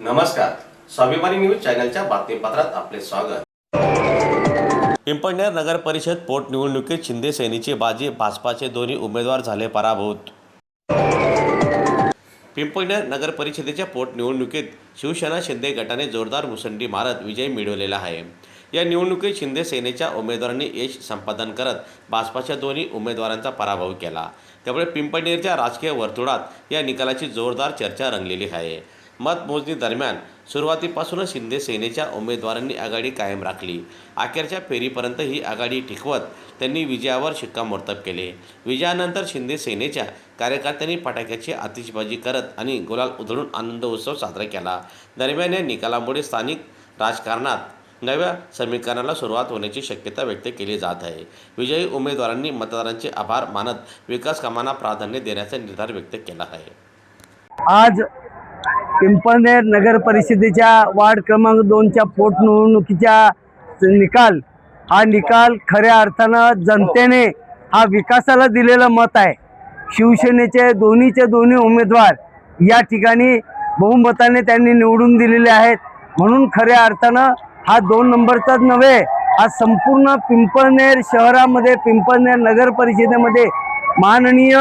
नमस्कार, स्वाभिमानी न्यूज चॅनलच्या बातमीपत्रात आपले स्वागत। पिंपळनेर नगर परिषद पोटनिवडणुकीत शिंदे सेनेची बाजी, भाजपाचे दोन्ही उमेदवार झाले पराभूत। पिंपळनेर नगर परिषदेच्या पोटनिवडणुकीत शिवसेना शिंदे गटाने जोरदार मुसंडी मारत विजय मिळवलेला आहे। या निवडणुकीत शिंदे सेनेच्या उमेदवारांनी यश संपादन करत भाजपाच्या दोन्ही उमेदवारांचा पराभव केला। त्यामुळे पिंपळनेरच्या राजकीय वर्तुळात या निकालाची जोरदार चर्चा रंगलेली आहे। मतमोजणी दरम्यान सुरुवातीपासूनच शिंदे सेनेच्या उमेदवारांनी आघाडी कायम राखली। अखेरच्या फेरीपर्यंत ही आघाडी टिकवत त्यांनी विजयावर शिक्कामोर्तब केले। विजयानंतर शिंदे सेनेच्या कार्यकर्त्यांनी फटाक्याची आतिषबाजी करत आणि गुलाल उधळून आनंद उत्सव साजरा केला। दरम्यान या निकालामुळे स्थानिक राजकारणात नव्या समीकरणाला सुरुवात होण्याची शक्यता व्यक्त केली जात आहे। विजयी उमेदवारांनी मतदारांचे आभार मानत विकास कामांना प्राधान्य देण्याचा निर्धार व्यक्त केला आहे। आज पिंपळनेर नगर परिषदेच्या वार्ड क्रमांक 2च्या पोटनिवडणुकीचा निकाल खऱ्या अर्थानं जनतेने हा विकासाला दिलेलं मत आहे। शिवसेनेचे दोन्ही उमेदवार या ठिकाणी बहुमताने त्यांनी निवडून दिलेले आहेत। म्हणून खऱ्या अर्थानं हा 2 नंबरचाच नव्हे, हा संपूर्ण पिंपळनेर शहरामध्ये, पिंपळनेर नगर परिषदेमध्ये माननीय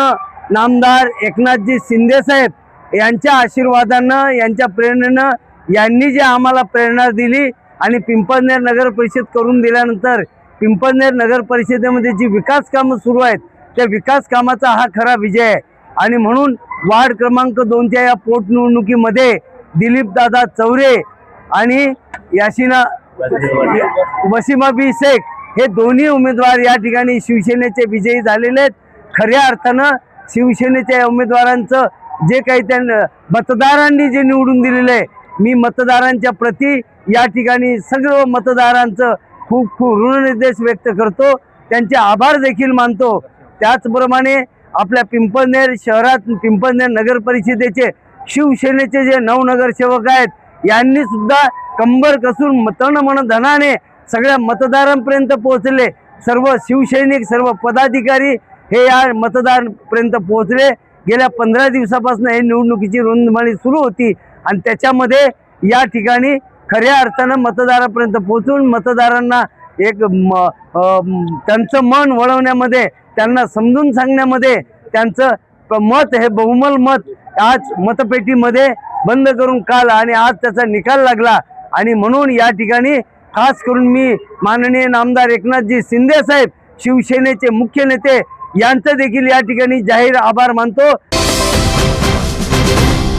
नामदार एकनाथजी शिंदे साहेब यांच्या आशीर्वादानं, यांच्या प्रेरणेनं, यांनी जे आम्हाला प्रेरणा दिली आणि पिंपळनेर नगर परिषद करून दिल्यानंतर पिंपळनेर नगर परिषदेमध्ये जी विकास कामं सुरू आहेत त्या विकास कामाचा हा खरा विजय आहे। आणि म्हणून वार्ड क्रमांक 2च्या या पोटनिवडणुकीमध्ये दिलीप दादा चौरे आणि याशिना वसीमाबी शेख हे दोन्ही उमेदवार या ठिकाणी शिवसेनेचे विजयी झालेले आहेत। खऱ्या अर्थानं शिवसेनेच्या उमेदवारांचं जे काही त्यांना मतदारांनी जे निवडून दिलेलं आहे, मी मतदारांच्या प्रती या ठिकाणी सर्व मतदारांचं खूप ऋणनिर्देश व्यक्त करतो, त्यांचे आभार देखील मानतो। त्याचप्रमाणे आपल्या पिंपळनेर शहरात, पिंपळनेर नगर परिषदेचे शिवसेनेचे जे 9 नगरसेवक आहेत यांनी सुद्धा कंबर कसून तन मन धनाने सगळ्या मतदारांपर्यंत पोहोचले। सर्व शिवसैनिक, सर्व पदाधिकारी हे या मतदारांपर्यंत पोहोचले। गेल्या 15 दिवसापासून ही निवडणुकीची रणधुमाळी सुरू होती आणि त्याच्यामध्ये या ठिकाणी खऱ्या अर्थानं मतदारापर्यंत पोहोचून मतदारांना एक त्यांचं मन वळवण्यामध्ये, त्यांना समजून सांगण्यामध्ये त्यांचं मत, हे बहुमल मत आज मतपेटीमध्ये बंद करून काल आणि आज त्याचा निकाल लागला। आणि म्हणून या ठिकाणी खास करून मी माननीय नामदार एकनाथजी शिंदे साहेब, शिवसेनेचे मुख्य नेते यांचं देखील या ठिकाणी जाहीर आभार मानतो।